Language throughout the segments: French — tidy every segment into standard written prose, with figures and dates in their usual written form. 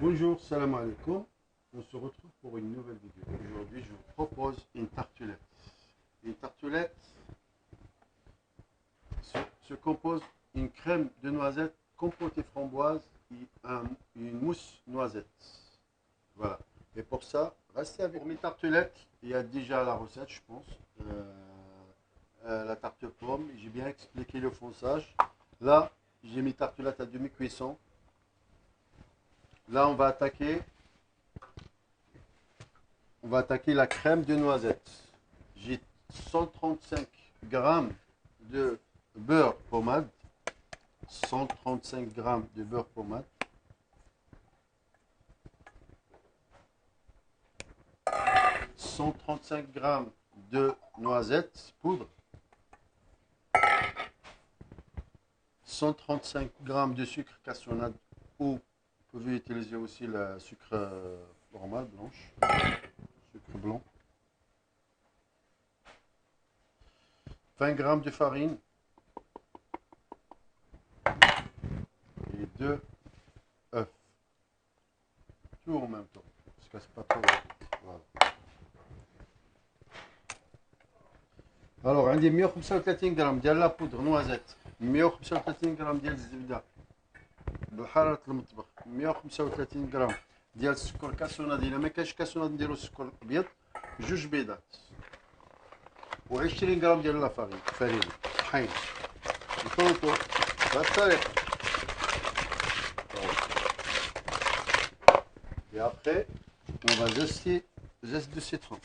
Bonjour, salam alaikum. On se retrouve pour une nouvelle vidéo. Aujourd'hui, je vous propose une tartelette. Une tartelette se compose d'une crème de noisette compotée framboise et une mousse noisette. Voilà. Et pour ça, restez avec. Pour mes tartelettes, il y a déjà la recette, je pense. La tarte pomme, j'ai bien expliqué le fonçage. Là, j'ai mes tartelettes à demi-cuisson. Là, on va attaquer la crème de noisette. J'ai 135 grammes de beurre pommade. 135 grammes de beurre pommade. 135 grammes de noisettes poudre. 135 grammes de sucre cassonade ou vous pouvez utiliser aussi le sucre normal, blanche, sucre blanc. 20 grammes de farine et 2 œufs. Tout en même temps, parce que c'est pas trop vite. Voilà. Alors عندي 135 غرام ديال لا بودر نوازيت، 135 غرام ديال الزبده بحراره المطبخ، 135 غرام ديال السكر كاسوناد. الا ما كانش كاسوناد نديرو السكر ابيض، جوج بيضات، و20 غرام ديال لا فرينه طحين. نخلطو بهذه الطريقه. Et après, on va zester zeste de citron.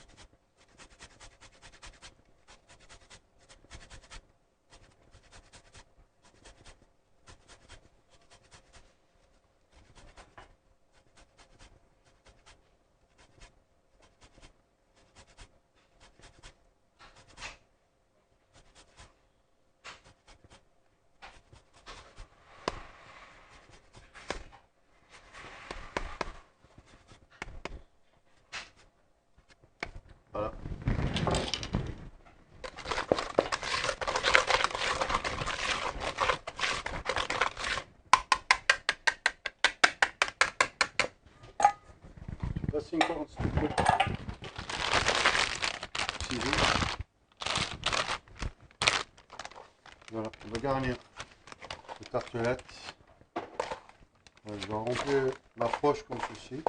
Voilà. Passe une corde s'il te plaît. Voilà, on va garnir les tartelettes. Je vais remplir la poche comme ceci.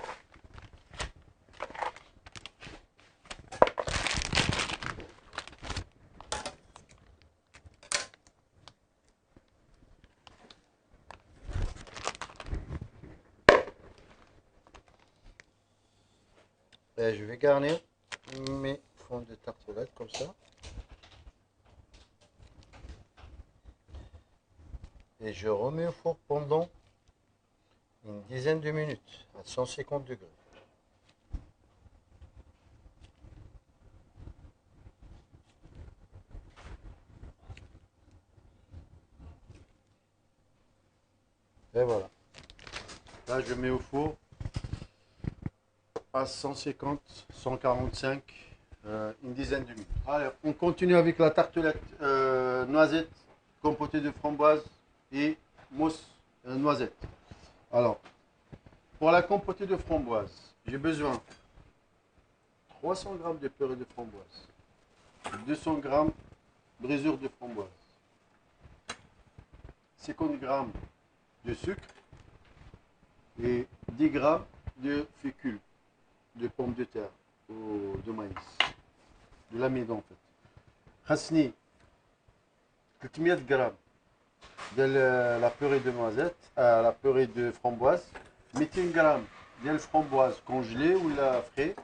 Et je vais garnir mes fonds de tartelettes comme ça. Et je remets au four pendant une dizaine de minutes à 150 degrés. Et voilà. Là, je mets au four à 150, 145, une dizaine de minutes. Allez, on continue avec la tartelette noisette compotée de framboise et mousse noisette. Alors, pour la compotée de framboise, j'ai besoin de 300 g de purée de framboise, 200 g brisure de framboise, 50 g de sucre et 10 g de fécule de pommes de terre ou de maïs, de l'amidon en fait. خاصني 300 g de la purée de noisette, la purée de framboise, 200 g ديال الفramboise congelée ou la frais,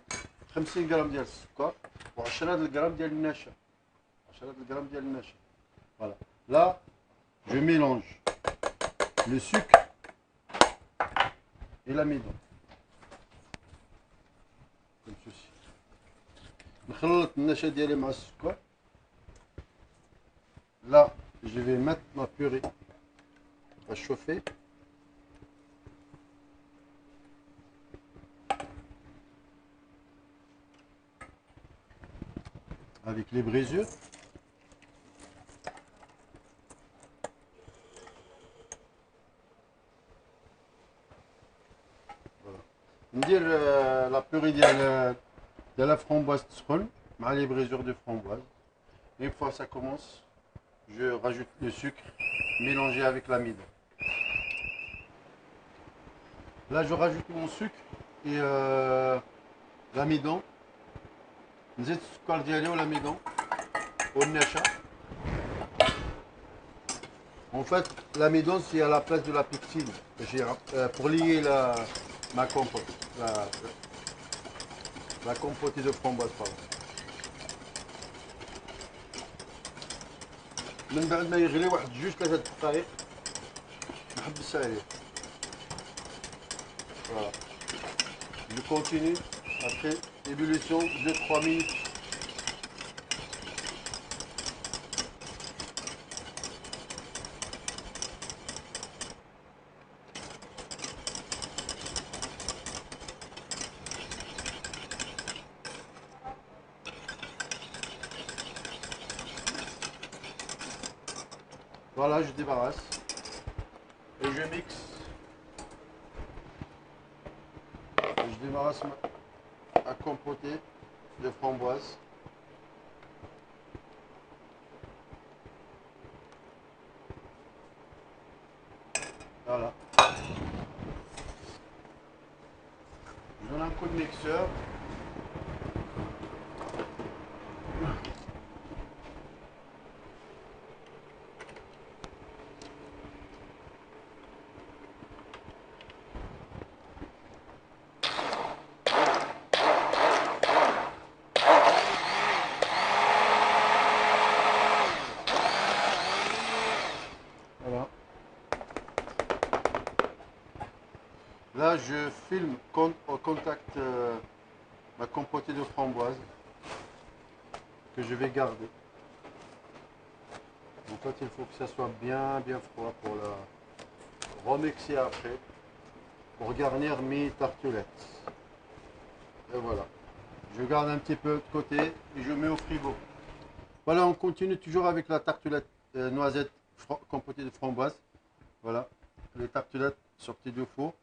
50 g ديال السكر و10 g ديال النشا، 10 g ديال النشا. Voilà. Là, je mélange le sucre et l'amidon comme ceci. نخلط النشا ديالي مع السكر. Là, je vais mettre ma purée à chauffer. Avec les brisures. Voilà. ندير la purée de la framboise تسخن مع les brisures de framboise. Une fois ça commence, je rajoute le sucre mélangé avec l'amidon. Là, je rajoute mon sucre et l'amidon. نزيد السكر ديالي والاميدون والنشا. En fait, l'amidon c'est à la place de la pectine pour lier ma compote, la compotée de framboise pardon. من بعد ما يغلي واحد 2-3 دقائق نحبس عليه. Voilà. Je continue après ébullition 2-3 minutes. Voilà, je débarrasse et je mixe. Je débarrasse ma compotée de framboise. Voilà. Je donne un coup de mixeur. Là, je filme au contact ma compotée de framboise que je vais garder. En fait, il faut que ça soit bien froid pour la remixer après, pour garnir mes tartelettes. Et voilà. Je garde un petit peu de côté et je mets au frigo. Voilà, on continue toujours avec la tartelette noisette compotée de framboise. Voilà, les tartelettes sorties du four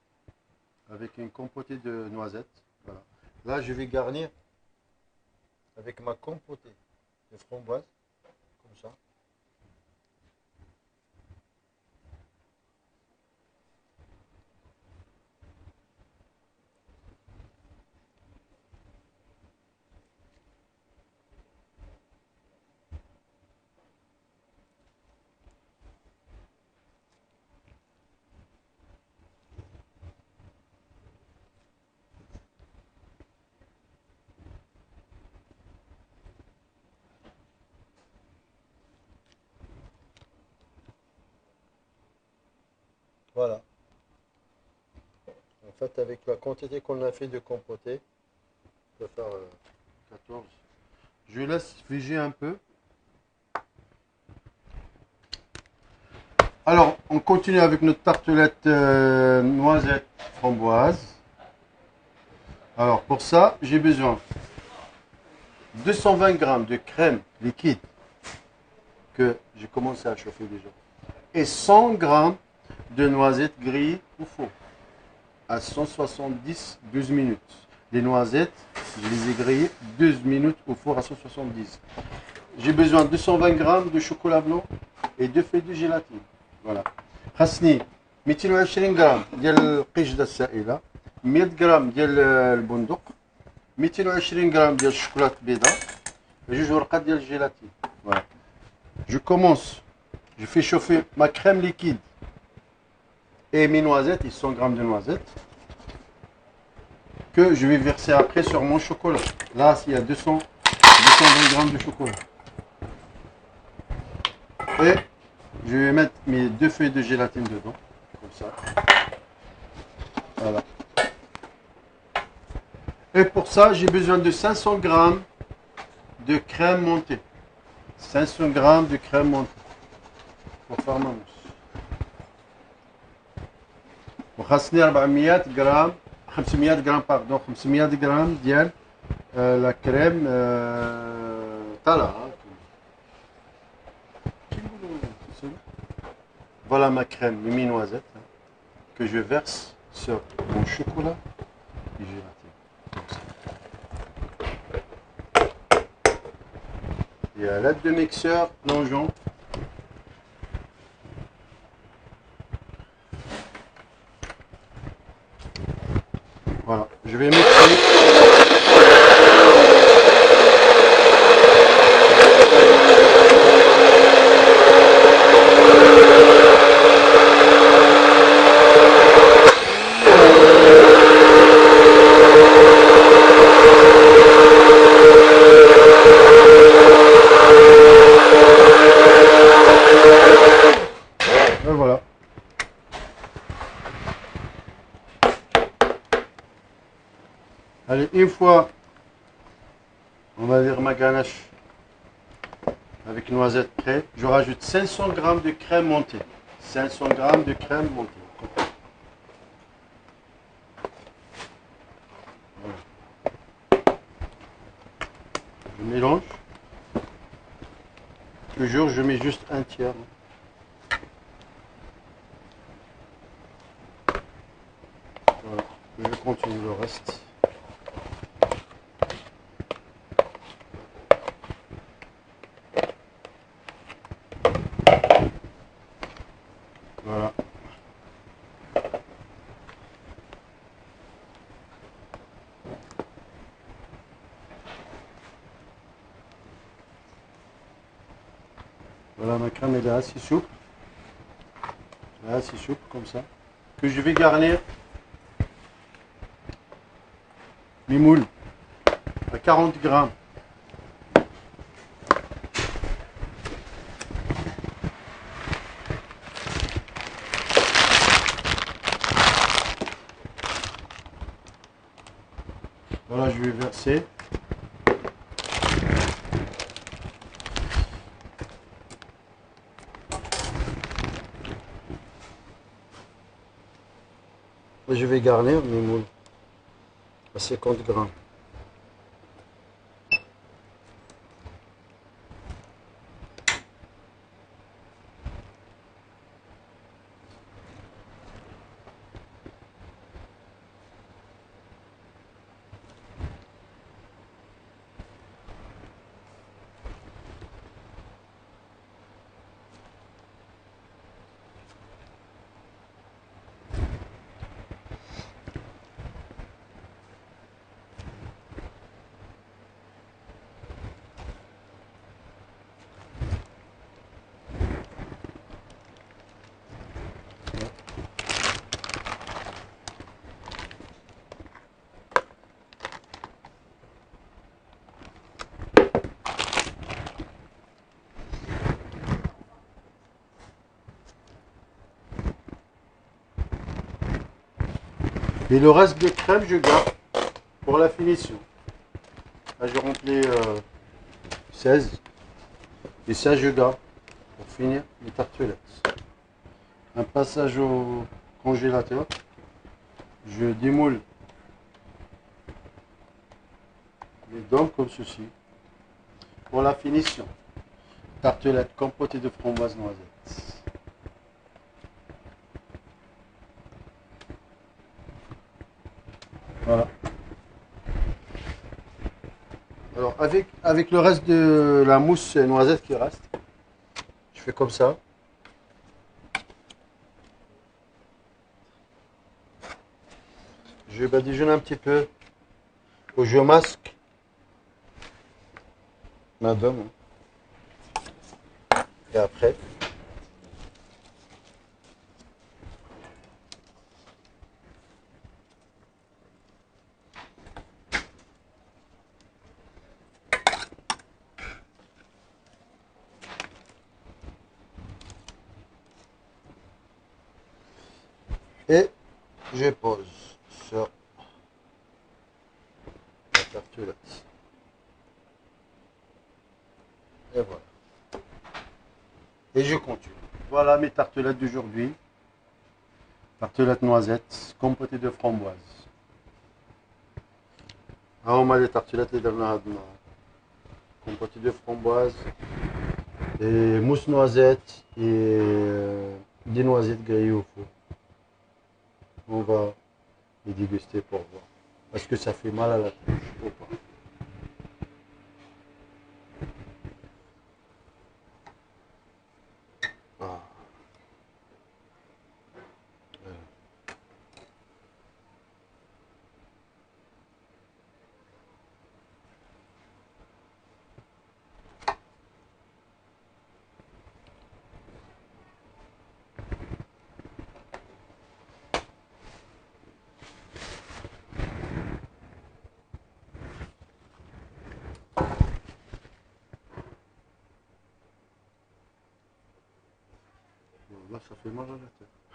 avec une compotée de noisettes. Voilà. Là, je vais garnir avec ma compotée de framboise, comme ça. Voilà. En fait, avec la quantité qu'on a fait de compotée, on peut faire 14. Je laisse figer un peu. Alors, on continue avec notre tartelette noisette framboise. Alors, pour ça, j'ai besoin de 220 g de crème liquide que j'ai commencé à chauffer déjà et 100 g de noisettes grillées au four à 170 12 minutes. Les noisettes, je les ai grillées 12 minutes au four à 170. J'ai besoin de 220 g de chocolat blanc et 2 feuilles de gélatine. Voilà. خاصني 220 غرام ديال القشده السائله، 100 غرام ديال البندق، 220 غرام ديال الشوكولاته البيضاء، جوج ورقات ديال الجيلاتين. Voilà. Je commence, je fais chauffer ma crème liquide et mes noisettes, et 100 g de noisettes, que je vais verser après sur mon chocolat. Là, il y a 220 g de chocolat. Et je vais mettre mes 2 feuilles de gélatine dedans, comme ça. Voilà. Et pour ça, j'ai besoin de 500 g de crème montée. 500 g de crème montée pour faire ma mousse. وخاصني 400 غرام 500 غرام باردون 500 غرام ديال لا كريم طالعه. Voilà ma crème, mes noisettes que je verse sur mon chocolat puis gélatin. Et à l'aide de mixeur, plongeon. Voilà, je vais mixer. Et voilà. Allez, une fois, on va dire ma ganache avec noisette prêt, je rajoute 500 g de crème montée. 500 g de crème montée. Voilà. Je mélange. Toujours, je mets juste un tiers. Voilà. Je continue le reste. Voilà. Voilà, ma crème elle est assez souple. Elle est assez souple comme ça. Que je vais garnir mes moules à 40 grammes. Voilà, je vais verser. Et je vais garnir mes moules à 50 grammes. Et le reste de crème, je garde pour la finition. Là, je remplis 16. Et ça, je garde pour finir les tartelettes. Un passage au congélateur. Je démoule les dents comme ceci. Pour la finition, tartelettes compotées de framboise noisette. Voilà. Alors avec le reste de la mousse noisette qui reste, je fais comme ça. Je badigeonne un petit peu, ou je masque ma dame. Et après, et je pose sur la tartelette. Et voilà. Et je continue. Voilà mes tartelettes d'aujourd'hui. Tartelettes noisettes, compotées de framboise. هما لي tartelettes اللي درنا هاد النهار. Compotées de framboise, et mousse noisette et des noisettes grillées au four. On va les déguster pour voir. Parce que ça fait mal à la tête. Faut pas. Ah. Là, ça fait mal à la tête.